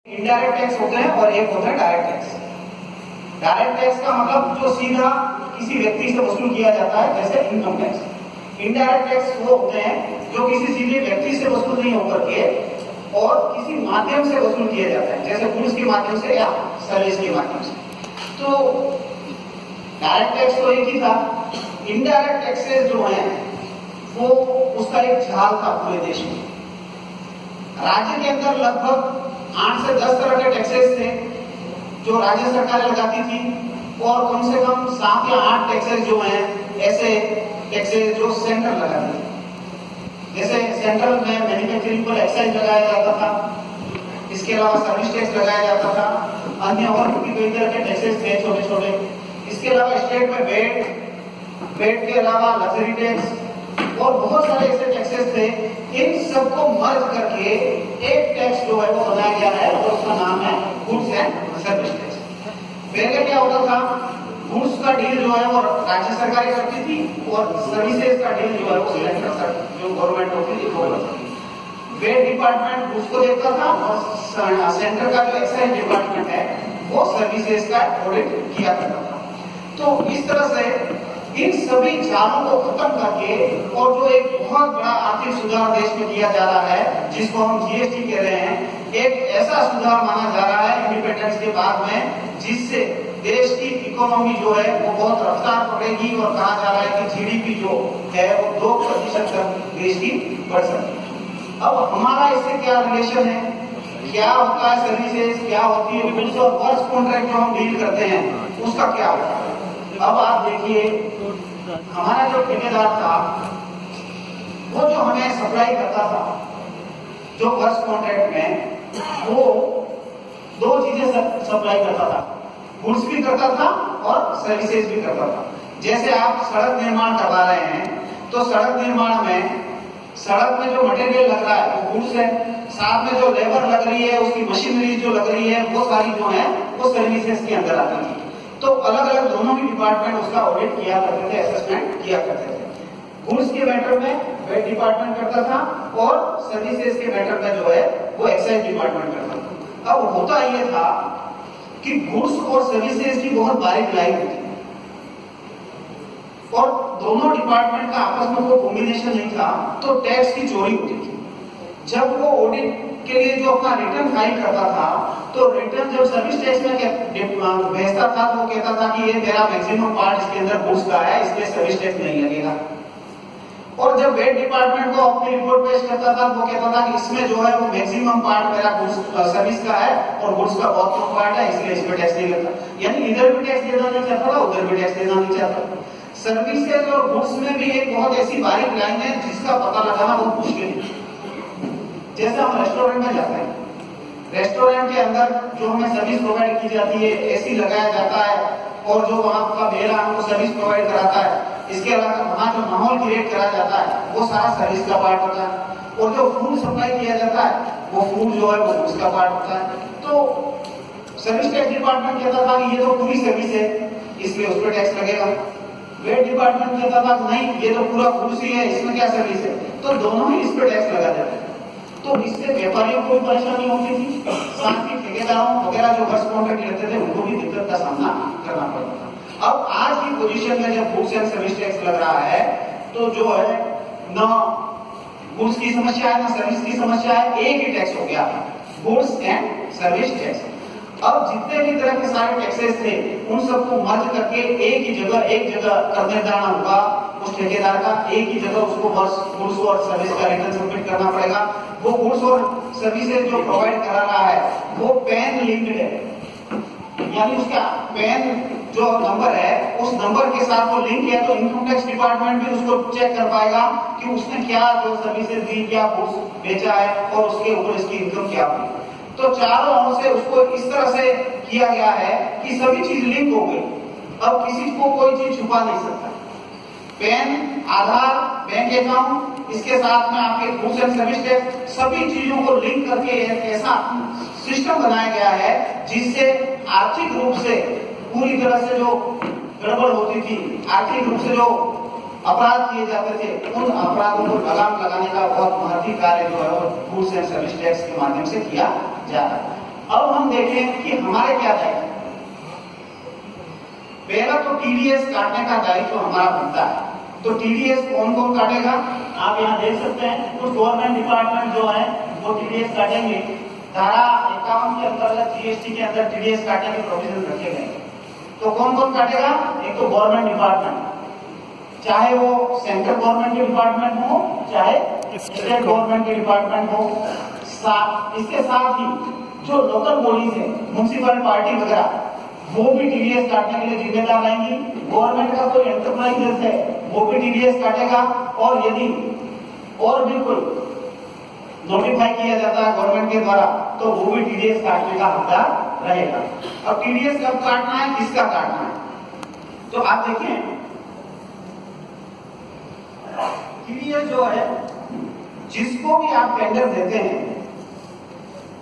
Indirect tax होते हैं और एक होता है डायरेक्ट टैक्स। डायरेक्ट टैक्स का मतलब जो सीधा किसी व्यक्ति से वसूल किया जाता है, जैसे इनकम टैक्स। इनडायरेक्ट टैक्स वो होते हैं जो किसी सीधे व्यक्ति से वसूल नहीं होकर के और किसी माध्यम से वसूल किया जाता है, जैसे गुड्स के माध्यम से या सर्विस के माध्यम से। तो डायरेक्ट टैक्स तो एक ही था। इनडायरेक्ट टैक्सेस जो है वो उसका एक जाल था पूरे देश में। राज्य के अंदर लगभग 8 से 10 तरह के टैक्सेस थे जो राज्य सरकारें लगाती थी, और कम से कम 7 या 8 टैक्सेस जो हैं ऐसे टैक्सेस जो सेंट्रल लगाती थी। जैसे सेंट्रल में मैन्युफैक्चरिंग पर एक्साइज लगाया जाता था, इसके अलावा सर्विस टैक्स लगाया जाता था, अन्य और भी कई तरह के टैक्सेस थे छोटे छोटे। इसके अलावा स्टेट में वेट के अलावा लग्जरी टैक्स और बहुत सारे ऐसे टैक्सेस थे। इन सबको मर्ज करके एक टैक्स जो है वो बनाया गया है और उसका नाम है गुड्स एंड सर्विस टैक्स। पहले क्या होता था, गुड्स का डील जो है वो राज्य सरकारें करती थी और सर्विसेज का डील जो है वो सेंट्रल जो गवर्नमेंट होती थी वो करती थी। वेट डिपार्टमेंट गुड्स को देखता था और सेंटर का जो एक्साइज डिपार्टमेंट है वो सर्विसेज का ऑडिट किया करता था। तो इस तरह से इन सभी जालों को खत्म करके और जो एक बहुत बड़ा आर्थिक सुधार देश में किया जा रहा है, जिसको हम जीएसटी कह रहे हैं, एक ऐसा सुधार माना जा रहा है इंडिपेंडेंस के बाद में, जिससे देश की इकोनॉमी जो है वो बहुत रफ्तार पकड़ेगी और कहा जा रहा है कि जीडीपी जो है वो 2% तक देश की बढ़ सकती है। अब हमारा इससे क्या रिलेशन है, क्या होता है सर्विसेज, क्या होती है गुड्स और वर्क्स कॉन्ट्रैक्ट जो हम डील करते हैं उसका क्या होता है। अब आप देखिए, हमारा जो ठेकेदार था वो जो हमें सप्लाई करता था जो वर्क्स कॉन्ट्रैक्ट में, वो 2 चीजें सप्लाई करता था, गुड्स भी करता था और सर्विसेज भी करता था। जैसे आप सड़क निर्माण करवा रहे हैं तो सड़क निर्माण में सड़क में जो मटेरियल लग रहा है वो गुड्स है, साथ में जो लेबर लग रही है उसकी मशीनरी जो लग रही है वो सारी जो है वो सर्विसेज के अंदर आती थी। तो अलग अलग दोनों ही डिपार्टमेंट उसका ऑडिट किया करते थे, असेसमेंट किया करते थे। गुड्स के मैटर में वेट डिपार्टमेंट करता था और सर्विसेज के मैटर में जो है वो एक्साइज डिपार्टमेंट करता था। अब होता यह था कि गुड्स और सर्विसेज की बहुत बारीक लाइन होती है और दोनों डिपार्टमेंट का आपस में कोई कॉम्बिनेशन नहीं था, तो टैक्स की चोरी होती थी। जब वो ऑडिट के लिए जो अपना रिटर्न फाइल करता था, तो रिटर्न जब सर्विस टैक्स में भेजता था तो वो कहता था कि ये मेरा मैक्सिमम पार्ट इसके अंदर गुड्स का है, इसलिए सर्विस टैक्स नहीं लगेगा। और जब वेट डिपार्टमेंट को अपनी रिपोर्ट पेश करता था तो वो कहता था कि इसमें जो है वो मैक्सिमम पार्ट मेरा गुड्स सर्विस का है और गुड्स का बहुत कम पार्ट है, इसलिए इसमें टैक्स नहीं लगता। यानी इधर भी टैक्स देना नहीं चाहता था, उधर भी टैक्स देना नहीं चाहता। सर्विसेज और गुड्स में भी एक बहुत ऐसी बारीक लाइन है जिसका पता लगाना बहुत मुश्किल है। जैसे हम रेस्टोरेंट में जाते हैं, रेस्टोरेंट के अंदर जो हमें सर्विस प्रोवाइड की जाती है, एसी लगाया जाता है और जो वहां का मेला हमको सर्विस प्रोवाइड कराता है, इसके अलावा वहां जो माहौल क्रिएट करा जाता है वो सारा सर्विस का पार्ट होता है, और जो फूड सप्लाई किया जाता है वो फूड जो है वो गुड्स का पार्ट होता है। तो सर्विस टैक्स डिपार्टमेंट कहता था कि ये तो पूरी सर्विस है इसलिए उस पर टैक्स लगेगा। वेट डिपार्टमेंट कहता था नहीं, ये तो पूरा गुड्स ही है, इसमें क्या सर्विस है, तो दोनों ही इस पर टैक्स लगा देते हैं। तो इससे व्यापारियों को भी परेशानी होती थी, साथ ही ठेकेदारों वगैरह जो वर्क्स कॉन्ट्रैक्ट लेते थे उनको भी दिक्कत का सामना करना पड़ता था। अब आज की पोजीशन में जब गुड्स एंड सर्विस टैक्स लग रहा है तो जो है न गुड्स की समस्या है न सर्विस की समस्या है, एक ही टैक्स हो गया, गुड्स एंड सर्विस टैक्स। अब जितने भी तरह के सारे टैक्सेस थे उन सबको मर्ज करके एक जगह कर निर्धारण होगा उस ठेकेदार का, एक ही जगह उसको गुड्स और सर्विस का रिटर्न सबमिट करना पड़ेगा। वो गुड्स और सर्विसेज जो प्रोवाइड करा रहा है वो पैन लिंक्ड है, यानी उसका पैन जो नंबर है उस नंबर के साथ वो लिंक है, तो इनकम टैक्स डिपार्टमेंट भी उसको चेक कर पाएगा कि उसने क्या जो सर्विसेज दी, क्या गुड्स बेचा है और उसके ऊपर इसकी इनकम क्या हुई। तो चारों ओर से उसको इस तरह से किया गया है कि सभी चीज लिंक हो गई। अब किसी को कोई चीज छुपा नहीं सकता। पैन, आधार, बैंक अकाउंट, इसके साथ में आपके गुड्स एंड सर्विस टैक्स, सभी चीजों को लिंक करके एक ऐसा सिस्टम बनाया गया है जिससे आर्थिक रूप से पूरी तरह से जो गड़बड़ होती थी, आर्थिक रूप से जो अपराध किए जाते थे, उन अपराधों को लगाम लगाने का बहुत महत्वपूर्ण कार्य जो है वो गुड्स एंड सर्विस टैक्स के माध्यम से किया जा रहा है। अब हम देखें कि हमारे क्या दायित्व। पहला तो टीडीएस काटने का दायित्व हमारा बनता है। तो टीडीएस कौन कौन काटेगा, आप यहाँ देख सकते हैं। तो गवर्नमेंट डिपार्टमेंट जो है वो टीडीएस काटेंगे। धारा 51 के अंतर्गत जीएसटी के अंदर टीडीएस काटने के प्रोविजन रखे गए। तो कौन कौन काटेगा, एक तो गवर्नमेंट डिपार्टमेंट, चाहे वो सेंट्रल गवर्नमेंट के डिपार्टमेंट हो चाहे स्टेट गवर्नमेंट के डिपार्टमेंट हो। इसके साथ ही जो लोकल बॉडीज है, म्युनिसिपल पार्टी वगैरह, वो भी टीडीएस काटने के लिए जिम्मेदार रहेंगी। गवर्नमेंट का कोई एंटरप्राइजेस है वो भी टीडीएस काटेगा। और यदि और भी कोई नोटिफाई किया जाता है गवर्नमेंट के द्वारा तो वो भी टीडीएस काटने का हकदार रहेगा। अब टीडीएस कब काटना है, किसका काटना है, तो आप देखें टीडीएस जो है जिसको भी आप टेंडर देते हैं,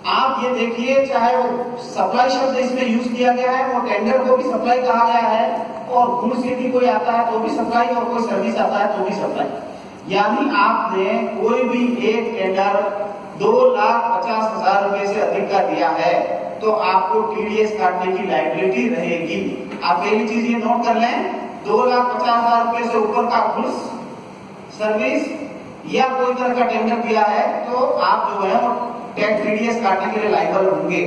आप ये देखिए चाहे वो सप्लाई शब्द इसमें यूज किया गया है, वो टेंडर को भी सप्लाई कहा गया है, और गुड्स यदि कोई आता है तो भी सप्लाई और कोई सर्विस आता है तो भी सप्लाई। यानी आपने कोई भी एक टेंडर 2,50,000 रुपए से अधिक का दिया है तो आपको टीडीएस काटने की लायबिलिटी रहेगी। आप पहली चीज ये नोट कर लें, 2,50,000 रुपए से ऊपर का गुड्स, सर्विस या कोई तरह का टेंडर दिया है तो आप जो है वो टीडीएस काटने के लिए लायबल होंगे।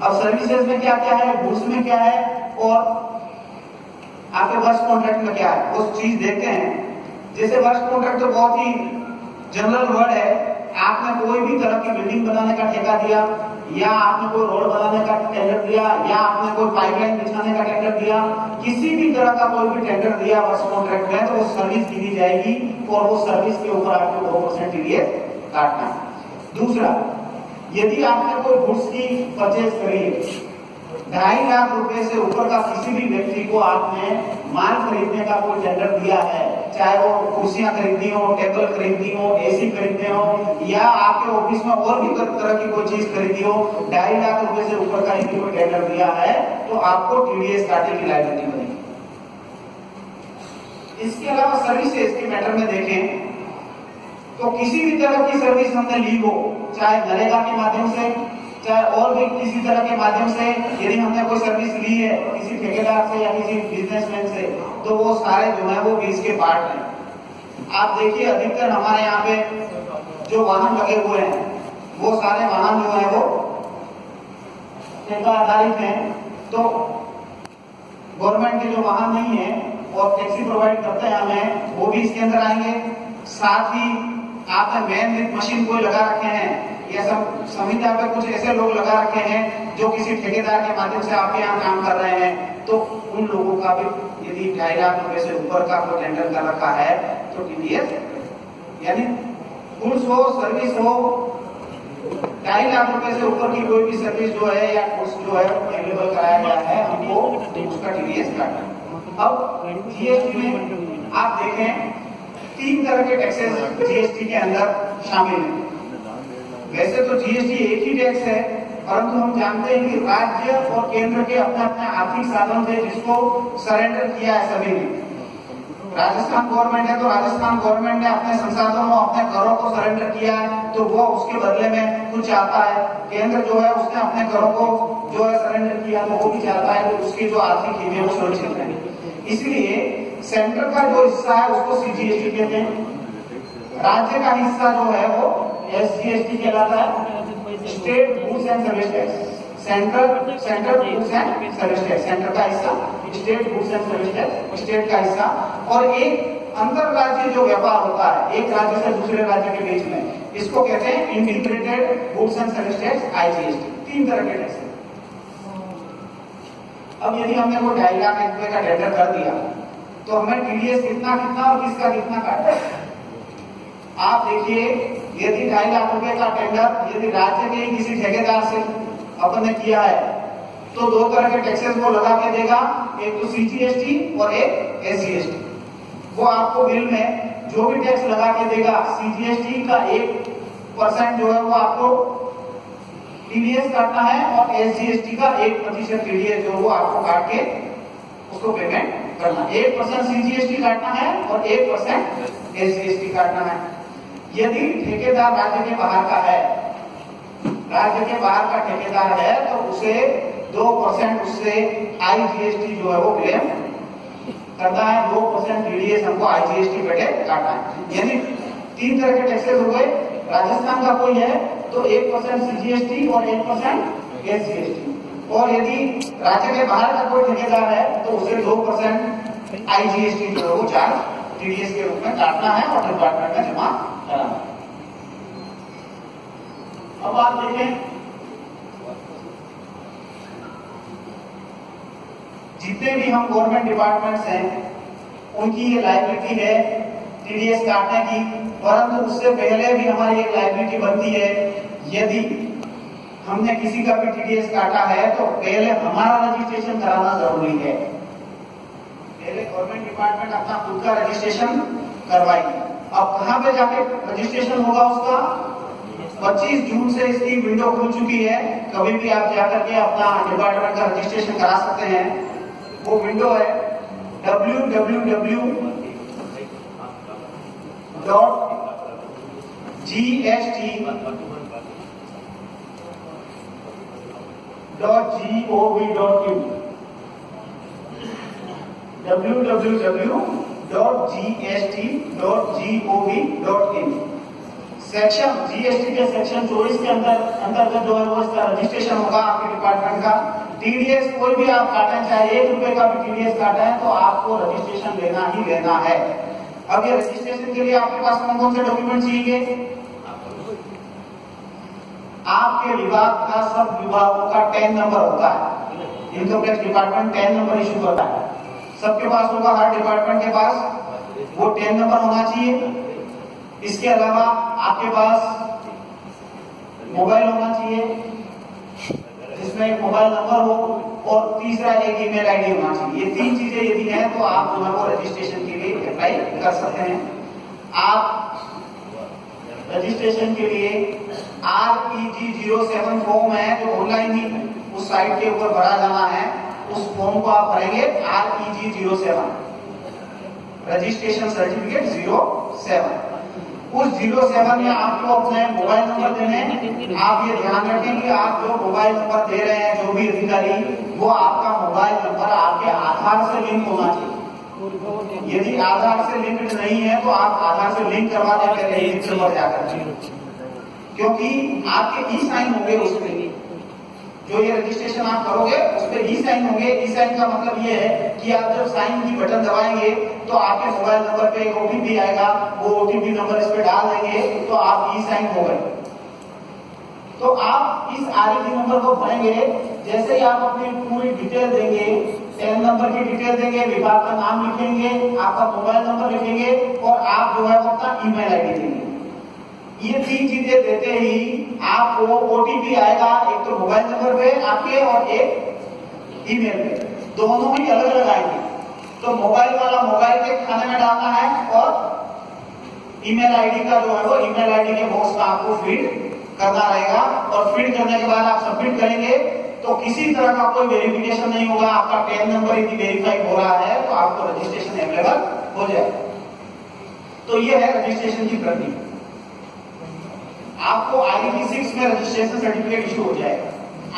अब सर्विसेज में क्या क्या है, गुड्स में क्या है और आपके वर्क कॉन्ट्रैक्ट में क्या है, वो चीज देखते हैं। जैसे वर्क कॉन्ट्रैक्ट तो बहुत ही जनरल वर्ड है। आपने कोई भी तरह की बिल्डिंग बनाने का ठेका दिया, या आपने कोई रोड बनाने का टेंडर दिया, या आपने कोई पाइपलाइन बिछाने का टेंडर दिया, किसी भी तरह का कोई भी टेंडर दिया वर्क कॉन्ट्रैक्ट में, तो वो सर्विस दी जाएगी और वो सर्विस के ऊपर आपको 2% टीडीएस काटना है। दूसरा, यदि आपने कोई गुड्स की परचेज करी है, 2.5 लाख रुपए से ऊपर का किसी भी व्यक्ति को आपने माल खरीदने का कोई टेंडर दिया है, चाहे वो कुर्सियां खरीदनी हो, टेबल खरीदनी हो, एसी खरीदने हो, या आपके ऑफिस में और भी तरह की कोई चीज खरीदी हो, 2.5 लाख रुपए से ऊपर का यदि कोई टेंडर दिया है तो आपको टीडीएस काटने की लायबिलिटी बनेगी। इसके अलावा सर्विसेज के मैटर में देखें तो किसी भी तरह की सर्विस हमने ली हो, चाहे नरेगा के माध्यम से, चाहे और भी किसी तरह के माध्यम से, यदि हमने कोई सर्विस ली है किसी ठेकेदार से या किसी बिजनेसमैन से, तो वो सारे जो है वो 20 के पार्ट हैं। आप देखिए अधिकतर हमारे यहाँ पे जो वाहन लगे हुए हैं वो सारे वाहन जो है वो ठेका आधारित हैं। तो गवर्नमेंट के जो वाहन नहीं है और टैक्सी प्रोवाइड करते हैं हमें, वो भी इसके अंदर आएंगे। साथ ही आपने मैन विथ मशीन कोई लगा रखे हैं, या संहिता पे कुछ ऐसे लोग लगा रखे हैं जो किसी ठेकेदार के माध्यम से आपके यहाँ काम कर रहे हैं, तो उन लोगों का भी यदि 2.5 लाख रुपए से ऊपर का कोई टेंडर कर रखा है तो टीडीएस, यानी गुड्स हो, सर्विस हो, 2.5 लाख रुपए से ऊपर की कोई भी सर्विस जो है या गुड्स जो है अवेलेबल कराया गया है, हमको उसका टीडीएस काटना। अब जीएसटी में आप देखें 3 तरह के टैक्सेस जीएसटी के अंदर शामिल हैं। वैसे तो जीएसटी एक ही टैक्स है, परंतु हम जानते हैं कि राज्य और केंद्र के अपने अपने आर्थिक साधन थे जिसको सरेंडर किया है सभी ने। राजस्थान गवर्नमेंट है तो राजस्थान गवर्नमेंट ने अपने संसाधनों, अपने घरों को सरेंडर किया है, तो वो उसके बदले में कुछ चाहता है। केंद्र जो है उसने अपने घरों को जो है सरेंडर किया तो वो भी चाहता है कि उसकी जो आर्थिक हित है वो सुरक्षित रहे। इसलिए सेंटर का जो हिस्सा है उसको सीजीएसटी कहते हैं, राज्य का हिस्सा जो है वो एसजीएसटी कहलाता है, state goods and service tax. Central goods and service tax centre का हिस्सा, state goods and service tax state का हिस्सा, और एक अंतर राज्य जो व्यापार होता है एक राज्य से दूसरे राज्य के बीच में, इसको कहते हैं integrated goods and service tax IGST. 3 तरह के टैक्स है। अब यदि हमने वो 2.5 लाख रुपए का टेंडर कर दिया तो हमें टीडीएस कितना और किसका कितना काटा। आप देखिए यदि 2.5 लाख रुपए का टेंडर यदि राज्य के किसी ठेकेदार से अपन ने किया है तो 2 तरह के टैक्सेस वो लगा के देगा, एक तो सीजीएसटी और एक एसजीएसटी। वो आपको बिल में जो भी टैक्स लगा के देगा, सीजीएसटी का 1% जो है वो आपको टीडीएस काटना है, और एसजीएसटी का 1% टीडीएस जो वो आपको काट के उसको पेमेंट करना। 1% सीजीएसटी काटना है और 1% एसजीएसटी काटना है। यदि ठेकेदार राज्य के बाहर का है राज्य के बाहर का ठेकेदार है तो उसे 2% उससे IGST जो है वो क्लेम करता है, 2% TDS हमको IGST पे काटना है। यानी 3 तरह के टैक्सेस हो गए। राजस्थान का कोई है तो 1% CGST और 1% SGST, और यदि राज्य के बाहर का कोई ठेकेदार है तो उसे 2% IGST जो है वो चार्ज TDS के रूप में काटना है और डिपार्टमेंट में जमा कराना है। अब आप देखें, जितने भी हम गवर्नमेंट डिपार्टमेंट्स हैं उनकी ये लायबिलिटी है TDS काटने की, परंतु उससे पहले भी हमारी एक लायबिलिटी बनती है। यदि हमने किसी का भी TDS काटा है तो पहले हमारा रजिस्ट्रेशन कराना जरूरी है। पहले गवर्नमेंट डिपार्टमेंट अपना खुद का रजिस्ट्रेशन करवाएगी। अब कहां पे जाके रजिस्ट्रेशन होगा उसका? 25 जून से इसकी विंडो खुल चुकी है, कभी भी आप जाकर के अपना डिपार्टमेंट का रजिस्ट्रेशन करा सकते हैं। वो विंडो है www.gst.gov.in www.gst.gov.in। सेक्शन GST के सेक्शन 24 के अंतर्गत जो है वो इसका रजिस्ट्रेशन होगा आपके डिपार्टमेंट का। TDS कोई भी आप काटें, चाहे 1 रुपए का भी TDS काटा है तो आपको रजिस्ट्रेशन लेना ही लेना है। अब ये रजिस्ट्रेशन के लिए आपके पास कौन कौन से डॉक्यूमेंट चाहिए? आपके विभाग का, सब विभागों का 10 नंबर होता है। Income tax department 10 number issue करता है, सबके पास होगा, हर डिपार्टमेंट के पास वो 10 नंबर होना चाहिए। इसके अलावा आपके पास मोबाइल होना चाहिए जिसमें एक मोबाइल नंबर हो, और तीसरा एक ईमेल आईडी होना चाहिए। ये 3 चीजें यदि हैं तो आप जो है वो रजिस्ट्रेशन के लिए अप्लाई कर सकते हैं। आप रजिस्ट्रेशन के लिए REG07 फॉर्म है जो ऑनलाइन ही उस साइट के ऊपर भरा जाना है, उस फॉर्म को आप भरेंगे। REG07 रजिस्ट्रेशन सर्टिफिकेट 07, उस 07 में आपको अपने मोबाइल नंबर देने हैं। आप ये ध्यान रखें कि आप जो मोबाइल नंबर दे रहे हैं, जो भी अधिकारी, वो आपका मोबाइल नंबर आपके आधार से लिंक होना चाहिए। यदि आधार से लिंक्ड नहीं है तो आप आधार से लिंक करवा दें पहले पर जाकर, क्योंकि आपके ई साइन होंगे उसमें। जो ये रजिस्ट्रेशन आप करोगे उस पर ई साइन होंगे। ई साइन का मतलब ये है कि आप जब साइन की बटन दबाएंगे तो आपके मोबाइल नंबर पे एक OTP आएगा, वो OTP नंबर इस पे डाल देंगे तो आप ई साइन हो गए। तो आप इस REG नंबर को भरेंगे, जैसे ही आप अपनी पूरी डिटेल देंगे, 10 नंबर की डिटेल देंगे, विभाग का नाम लिखेंगे, आपका मोबाइल नंबर लिखेंगे और आप जो है वो अपना ईमेल आईडी देंगे। ये 3 चीजें देते ही आपको OTP आएगा, एक तो मोबाइल नंबर पे आपके और एक ईमेल पे, दोनों ही अलग अलग आएंगे। तो मोबाइल वाला मोबाइल के खाने में डालना है और ईमेल आईडी का जो है वो ईमेल आईडी के बॉक्स में आपको फीड करना रहेगा। और फीड करने के बाद आप सबमिट करेंगे तो किसी तरह का कोई वेरिफिकेशन नहीं होगा। आपका 10 नंबर यदि वेरीफाई हो रहा है तो आपको रजिस्ट्रेशन अवेलेबल हो जाएगा। तो ये है रजिस्ट्रेशन की प्रक्रिया। आपको REG6 में रजिस्ट्रेशन सर्टिफिकेट इशू हो जाएगा।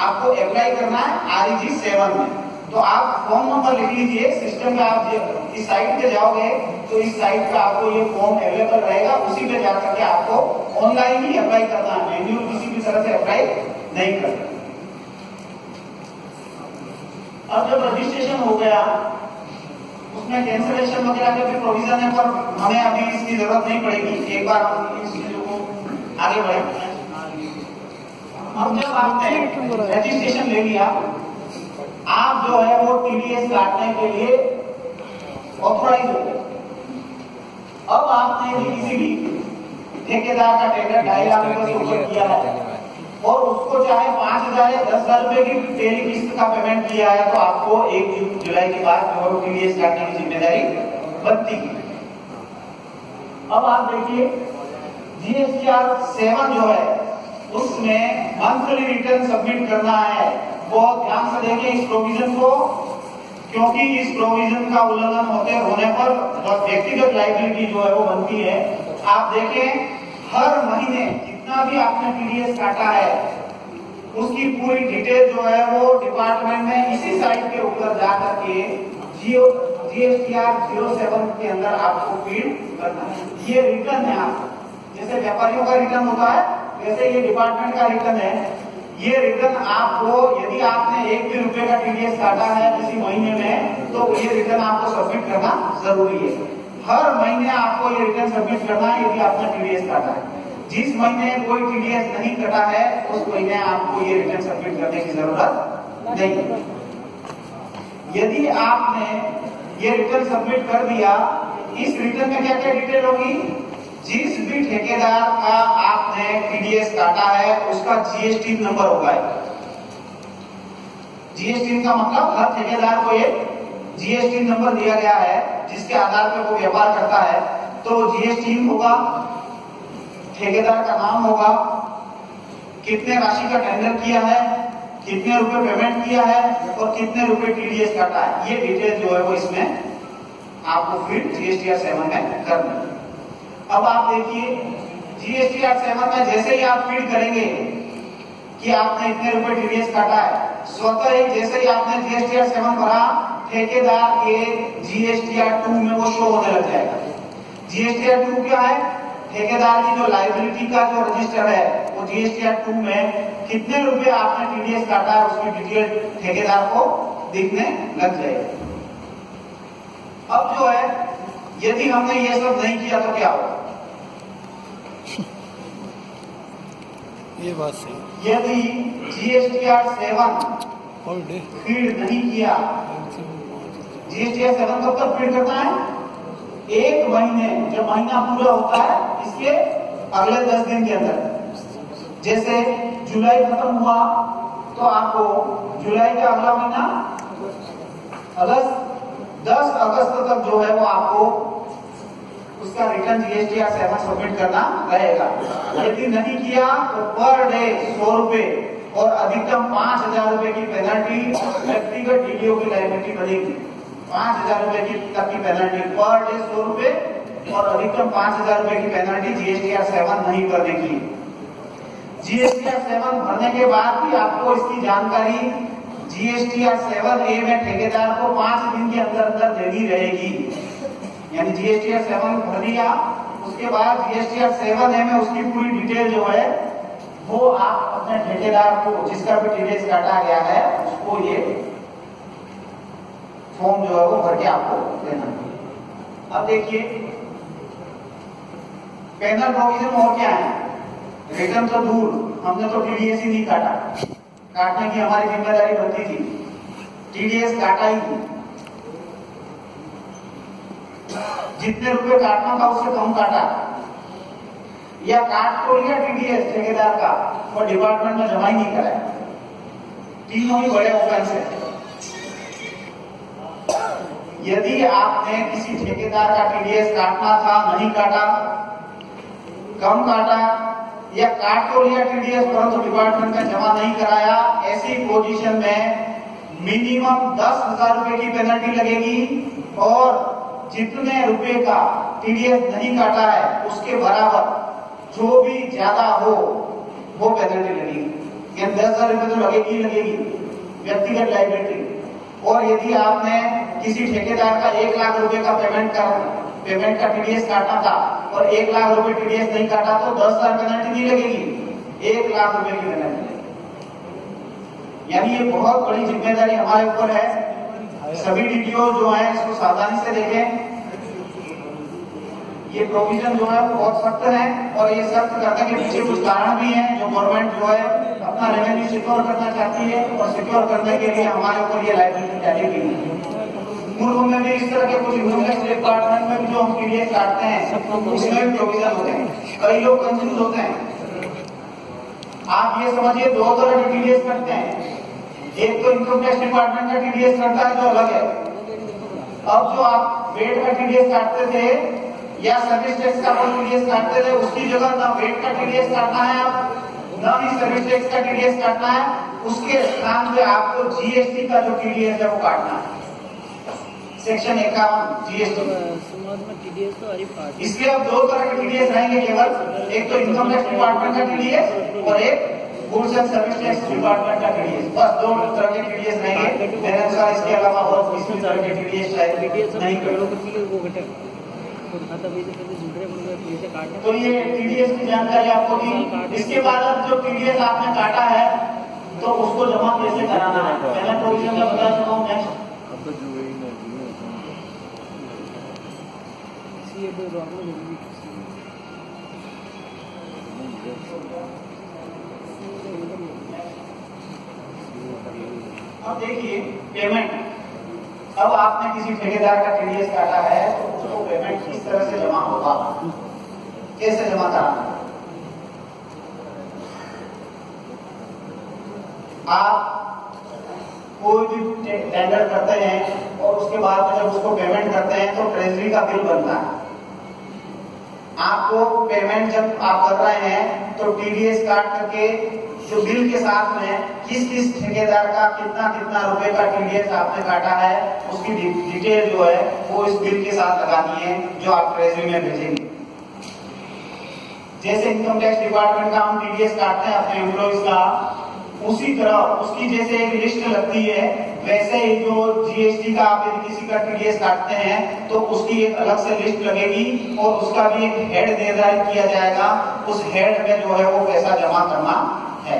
आपको अप्लाई करना है REG7 में, तो आप फॉर्म नंबर लिख लीजिए। सिस्टम में आप इस साइट पे जाओगे तो इस साइट पे आपको ये फॉर्म अवेलेबल रहेगा, उसी पे जाकर के आपको ऑनलाइन ही अप्लाई करना है, मैन्युअल किसी भी तरह से अप्लाई नहीं करना। अब जब रजिस्ट्रेशन हो गया, उसमें कैंसिलेशन वगैरह के भी प्रोविजन है, पर हमें अभी इसकी जरूरत नहीं पड़ेगी। एक बार हम इन चीजों को आगे बढ़े। अब जब आपने रजिस्ट्रेशन ले लिया, आप जो है वो TDS काटने के लिए ऑथराइज हो गए। अब आपने किसी भी ठेकेदार का टेंडर 2.5 लाख रुपए से ऊपर किया है और उसको चाहे 5,000 या 10,000 रुपए की पहली किस्त का पेमेंट किया है, तो आपको 1 जुलाई के बाद जो है TDS काटने की जिम्मेदारी बनती है। अब आप देखिए GSTR 7 जो है उसमें मंथली रिटर्न सबमिट करना है। बहुत ध्यान से देखें इस प्रोविजन को, क्योंकि इस प्रोविजन का उल्लंघन होने पर व्यक्तिगत लायबिलिटी जो है वो बनती है। आप देखें हर महीने जितना भी आपने TDS काटा है उसकी पूरी डिटेल जो है वो डिपार्टमेंट में इसी साइट के ऊपर जाकर के GSTR 07 के अंदर आपको फीड करना है। ये रिटर्न है आपका, जैसे व्यापारियों का रिटर्न होता है वैसे ये डिपार्टमेंट का रिटर्न है। ये रिटर्न आपको, यदि आपने 1 भी रुपए का TDS काटा है किसी महीने में, तो ये रिटर्न आपको सबमिट करना जरूरी है। हर महीने आपको ये रिटर्न सबमिट करना है यदि आपने TDS काटा है। जिस महीने कोई TDS नहीं कटा है उस महीने आपको ये रिटर्न सबमिट करने की जरूरत नहीं। यदि आपने ये रिटर्न सबमिट कर दिया, इस रिटर्न में क्या क्या डिटेल होगी? जिस भी ठेकेदार का आपने TDS काटा है उसका GST नंबर होगा। GST का मतलब हर ठेकेदार को एक GST नंबर दिया गया है जिसके आधार पर वो व्यापार करता है। तो GST होगा, ठेकेदार का नाम होगा, कितने राशि का टेंडर किया है, कितने रुपए पेमेंट किया है और कितने रुपए TDS काटा है। ये डिटेल जो है वो इसमें आपको फिर GSTR 7 में करनी है। अब आप देखिए GSTR 7 में जैसे ही आप फीड करेंगे कि आपने इतने रुपए TDS काटा है, स्वतः ही जैसे ही आपने GSTR 7 भरा, ठेकेदार के GSTR 2 में वो शो होने लग जाएगा। GSTR 2 क्या है? ठेकेदार की जो लायबिलिटी का जो रजिस्टर है वो GSTR 2 में कितने रुपए आपने TDS काटा है उसकी डिटेल ठेकेदार को दिखने लग जाएगी। अब जो है यदि हमने ये सब नहीं किया तो क्या होगा? ये बात सही। यदि GSTR 7 फीड नहीं किया, GSTR 7 कब तक फीड करना है? 1 महीने, जब महीना पूरा होता है इसके अगले 10 दिन के अंदर। जैसे जुलाई खत्म हुआ तो आपको जुलाई का अगला महीना अगस्त, 10 अगस्त तक जो है वो आपको उसका रिटर्न GSTR 7 सबमिट करना रहेगा। यदि नहीं किया तो पर डे 100 रुपए और अधिकतम 5,000 रुपए की पेनल्टी व्यक्तिगत DDO की लायबिलिटी बनेगी। 5,000 रुपए की तक की पेनल्टी, पर डे 100 रुपए और अधिकतम 5,000 रुपए की पेनल्टी GSTR 7 नहीं भरने की। GSTR 7 भरने के बाद भी आपको इसकी जानकारी GSTR 7A में ठेकेदार को 5 दिन के अंदर अंदर देनी रहेगी। यानी GSTR 7 भर दिया, उसके बाद GSTR 7A में उसकी पूरी डिटेल जो है वो आप अपने ठेकेदार को, जिसका भी TDS काटा गया है, उसको ये फॉर्म जो है वो भर के आपको देना। अब देखिए पेनल प्रोविजन और क्या है? रिटर्न तो दूर, हमने तो TDS ही नहीं काटा, काटने की हमारी जिम्मेदारी बनती थी, TDS काटा ही थी। जितने रुपए काटना था उससे कम काटा, या काट तो लिया TDS ठेकेदार का और डिपार्टमेंट में जमा ही नहीं कराया। तीनों ही बड़े ऑफेंस है। यदि आपने किसी ठेकेदार का TDS काटना था, नहीं काटा, कम काटा, या काट तो लिया TDS परंतु डिपार्टमेंट में जमा नहीं कराया, ऐसी पोजीशन में मिनिमम 10,000 रुपए की पेनल्टी लगेगी और जितने रुपए का TDS नहीं काटा है उसके बराबर जो भी ज्यादा हो वो पेनल्टी लगेगी। यानी 10,000 रुपए तो लगेगी ही लगेगी व्यक्तिगत लायबिलिटी। और यदि आपने किसी ठेकेदार का 1 लाख रुपए का पेमेंट का TDS काटना था और 1 लाख रुपए TDS नहीं काटा तो 10,000 पेनल्टी नहीं लगेगी, 1 लाख रुपए की पेनल्टी लगेगी। यानी ये बहुत बड़ी जिम्मेदारी हमारे ऊपर है। सभी DDO जो है इसको सावधानी से देखें। ये प्रोविजन जो है वो बहुत सख्त है और ये सख्त करने के पीछे कुछ कारण भी हैं जो गवर्नमेंट जो है अपना रेवेन्यू सिक्योर करना चाहती है और सिक्योर करने के लिए हमारे ऊपर ये लायबिलिटी डाली गई है। पूर्व में भी इस तरह के कुछ इनकम टैक्स डिपार्टमेंट में भी जो हम TDS काटते हैं उसमें भी प्रोविजन होते हैं। कई लोग कंफ्यूज होते हैं। आप ये समझिए 2 तरह के TDS करते हैं। एक तो इनकम टैक्स डिपार्टमेंट का TDS करता है जो अलग है। अब जो आप वेट का TDS काटते थे या सर्विस टैक्स का TDS काटते थे, उसकी जगह ना वेट का TDS काटना है आप, ना ही सर्विस टैक्स का TDS काटना है, उसके स्थान पे आपको GST का जो TDS है वो काटना है। Section 51 GST। इसलिए अब 2 तरह के TDS रहेंगे केवल, एक तो इनकम टैक्स डिपार्टमेंट का TDS और एक goods and service tax department का टीडीएस, बस 2 तरह के टीडीएस रहेंगे मेरे अनुसार। इसके अलावा और किसी तरह के टीडीएस शायद नहीं करेंगे। तो ये टीडीएस की जानकारी आपको दी। इसके बाद अब जो टीडीएस आपने काटा है तो उसको जमा कैसे कराना है, पहला प्रोविजन का बता चुका हूँ। नेक्स्ट अब देखिए पेमेंट। अब आपने किसी ठेकेदार का टीडीएस काटा है तो उसको पेमेंट किस तरह से जमा होगा, कैसे जमा कराना। आप कोई भी टेंडर करते हैं और उसके बाद में जब उसको पेमेंट करते हैं तो ट्रेजरी का बिल बनता है। आपको पेमेंट जब आप कर रहे हैं तो टीडीएस काट करके जो बिल के साथ में किस किस ठेकेदार का कितना कितना रुपए का टीडीएस आपने काटा है उसकी डिटेल जो है वो इस बिल के साथ लगानी है जो आप ट्रेजरी में भेजेंगे। जैसे इनकम टैक्स डिपार्टमेंट का हम टीडीएस काटते हैं अपने एम्प्लॉइज का, उसी तरह उसकी जैसे एक लिस्ट लगती है वैसे ही जो जीएसटी का आप यदि किसी का टीडीएस काटते हैं तो उसकी एक अलग से लिस्ट लगेगी और उसका भी एक हेड निर्धारित किया जाएगा। उस हेड में जो है वो पैसा जमा करना है।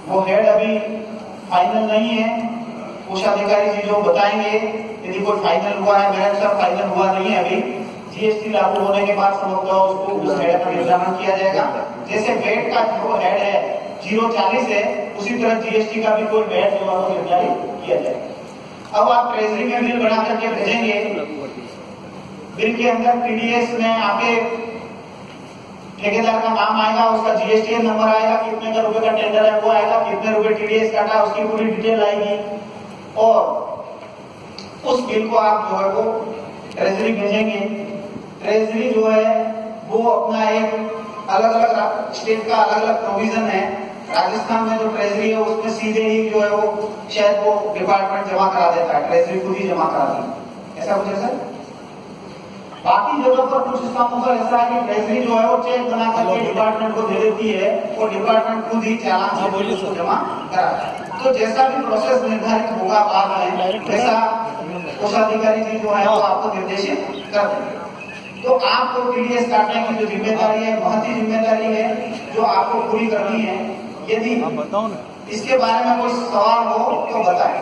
वो हेड अभी फाइनल नहीं है, कोषाधिकारी जी जो बताएंगे यदि कोई फाइनल हुआ है। मेरे अनुसार फाइनल हुआ नहीं है अभी। जीएसटी लागू होने के बाद समझता हूँ उसको उस हेड का निर्धारण किया जाएगा। जैसे वेट का जो हेड है 040 है, उसी तरह जीएसटी का भी कोई वेट जो है निर्धारित किया जाएगा। अब आप ट्रेजरी में बिल बना करके भेजेंगे, बिल के अंदर टीडीएस में आपके ठेकेदार का नाम आएगा, उसका जीएसटी नंबर आएगा, कितने का रुपए का टेंडर है वो आएगा, कितने रुपए टीडीएस काटा उसकी पूरी डिटेल आएगी और उस बिल को आप जो है वो ट्रेजरी भेजेंगे। ट्रेजरी जो है वो अपना एक अलग अलग स्टेट का अलग अलग प्रोविजन है। राजस्थान में जो ट्रेजरी है उसमें सीधे ही जो है वो शायद वो डिपार्टमेंट जमा करा देता है, ट्रेजरी खुद ही जमा कराती है, ऐसा कुछ है सर। बाकी जगह पर कुछ स्थानों पर ऐसा है कि ट्रेजरी जो है वो चेक बना करके डिपार्टमेंट को दे देती है और डिपार्टमेंट खुद ही चालान से उसको जमा कराता है। तो जैसा भी प्रोसेस निर्धारित होगा बाद में वैसा कोषाधिकारी जी जो है वो आपको निर्देशित कर देंगे। तो आपको टीडीएस काटने की जो जिम्मेदारी है महती जिम्मेदारी है जो आपको पूरी करनी है। यदि इसके बारे में कोई सवाल हो तो बताएं।